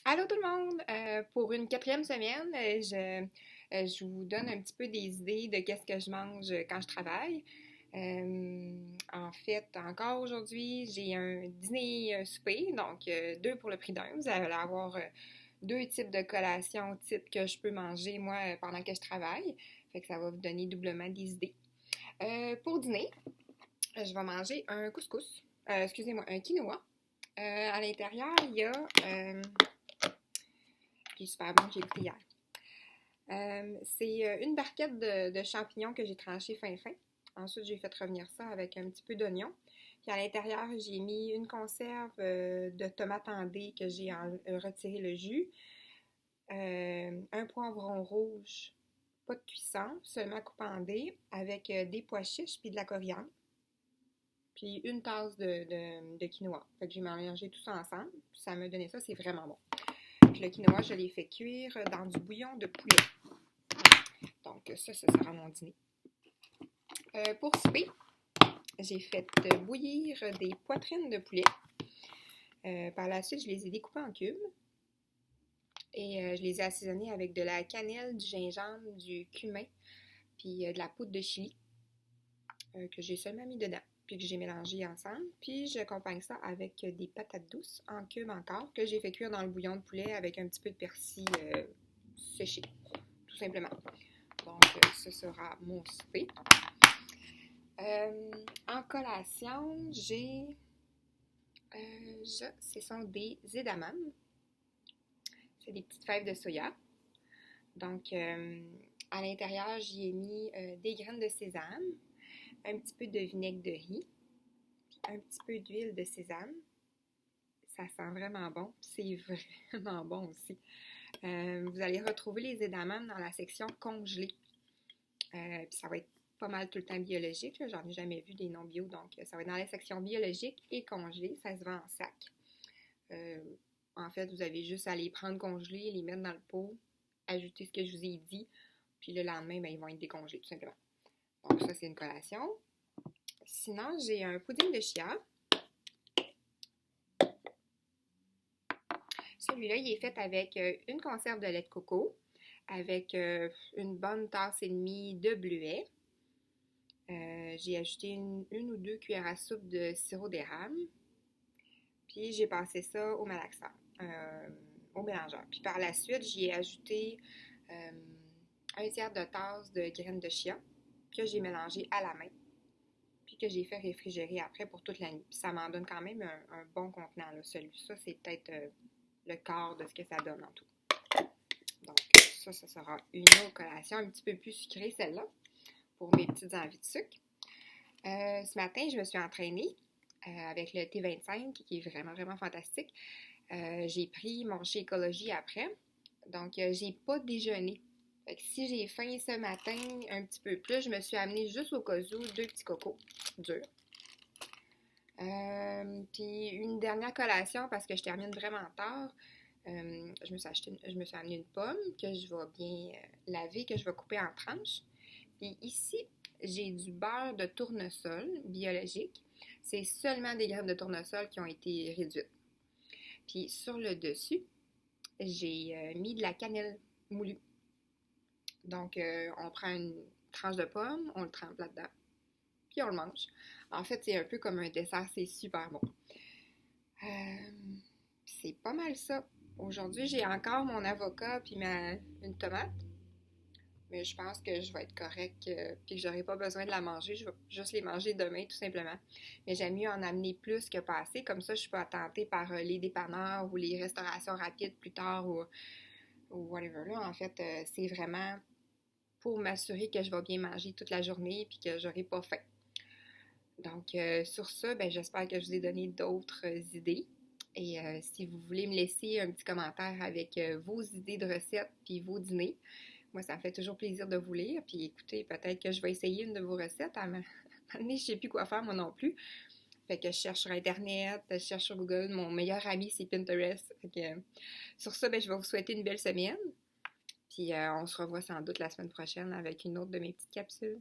Allô tout le monde! Pour une quatrième semaine, je vous donne un petit peu des idées de qu'est-ce que je mange quand je travaille. En fait, encore aujourd'hui, j'ai un dîner et un souper, donc deux pour le prix d'un. Vous allez avoir deux types de collations type que je peux manger moi pendant que je travaille. Fait que ça va vous donner doublement des idées. Pour dîner, je vais manger un couscous. Excusez-moi, un quinoa. À l'intérieur, il y a qui est super bon, j'ai pris hier. C'est une barquette de champignons que j'ai tranché fin. Ensuite, j'ai fait revenir ça avec un petit peu d'oignon. Puis à l'intérieur, j'ai mis une conserve de tomates en dés que j'ai retiré le jus. Un poivron rouge, pas de cuisson, seulement coupé en dés, avec des pois chiches puis de la coriandre. Puis une tasse de quinoa. Fait que j'ai mélangé tout ça ensemble. Puis ça m'a donné ça, c'est vraiment bon. Puis le quinoa, je l'ai fait cuire dans du bouillon de poulet. Donc ça sera mon dîner. Pour souper, j'ai fait bouillir des poitrines de poulet. Par la suite, je les ai découpées en cubes. Et je les ai assaisonnés avec de la cannelle, du gingembre, du cumin, puis de la poudre de chili que j'ai seulement mis dedans, puis que j'ai mélangé ensemble. Puis j'accompagne ça avec des patates douces en cubes encore, que j'ai fait cuire dans le bouillon de poulet avec un petit peu de persil séché, tout simplement. Donc, ce sera mon souper. En collation, j'ai... ce sont des edamame. C'est des petites fèves de soya. Donc, à l'intérieur, j'y ai mis des graines de sésame, un petit peu de vinaigre de riz, un petit peu d'huile de sésame. Ça sent vraiment bon. C'est vraiment bon aussi. Vous allez retrouver les edamame dans la section congelés. Puis ça va être pas mal tout le temps biologique. Là. J'en ai jamais vu des non bio, donc ça va être dans la section biologique et congelés. Ça se vend en sac. En fait, vous avez juste à les prendre congelés, les mettre dans le pot, ajouter ce que je vous ai dit, puis le lendemain, ben, ils vont être décongelés, tout simplement. Donc ça, c'est une collation. Sinon, j'ai un pudding de chia. Celui-là, il est fait avec une conserve de lait de coco, avec une bonne tasse et demie de bleuet. J'ai ajouté une ou deux cuillères à soupe de sirop d'érable. Puis j'ai passé ça au malaxeur, au mélangeur. Puis par la suite, j'y ai ajouté un tiers de tasse de graines de chia que j'ai mélangé à la main. Puis que j'ai fait réfrigérer après pour toute la nuit. Puis ça m'en donne quand même un bon contenant, là, celui-là. C'est peut-être le quart de ce que ça donne en tout. Donc ça sera une autre collation un petit peu plus sucrée, celle-là, pour mes petites envies de sucre. Ce matin, je me suis entraînée avec le T25 qui est vraiment, vraiment fantastique. J'ai pris mon Shakeology après. Donc, j'ai pas déjeuné. Fait que si j'ai faim ce matin un petit peu plus, je me suis amenée juste au cas où deux petits cocos durs. Puis une dernière collation parce que je termine vraiment tard. Je me suis amené une pomme que je vais bien laver, que je vais couper en tranches. Puis ici, j'ai du beurre de tournesol biologique. C'est seulement des graines de tournesol qui ont été réduites. Puis sur le dessus, j'ai mis de la cannelle moulue. Donc, on prend une tranche de pomme, on le trempe là-dedans, puis on le mange. En fait, c'est un peu comme un dessert, c'est super bon. C'est pas mal ça. Aujourd'hui, j'ai encore mon avocat puis une tomate. Mais je pense que je vais être correcte puis que j'aurai pas besoin de la manger. Je vais juste les manger demain, tout simplement. Mais j'aime mieux en amener plus que pas assez. Comme ça, je suis pas tentée par les dépanneurs ou les restaurations rapides plus tard ou whatever. Là, en fait, c'est vraiment pour m'assurer que je vais bien manger toute la journée puis que j'aurai pas faim. Donc, sur ça, ben, j'espère que je vous ai donné d'autres idées. Et si vous voulez me laisser un petit commentaire avec vos idées de recettes puis vos dîners, moi, ça me fait toujours plaisir de vous lire. Puis écoutez, peut-être que je vais essayer une de vos recettes. À un moment donné, je ne sais plus quoi faire, moi non plus. Fait que je cherche sur Internet, je cherche sur Google. Mon meilleur ami, c'est Pinterest. Fait que, sur ça, ben, je vais vous souhaiter une belle semaine. Puis on se revoit sans doute la semaine prochaine avec une autre de mes petites capsules.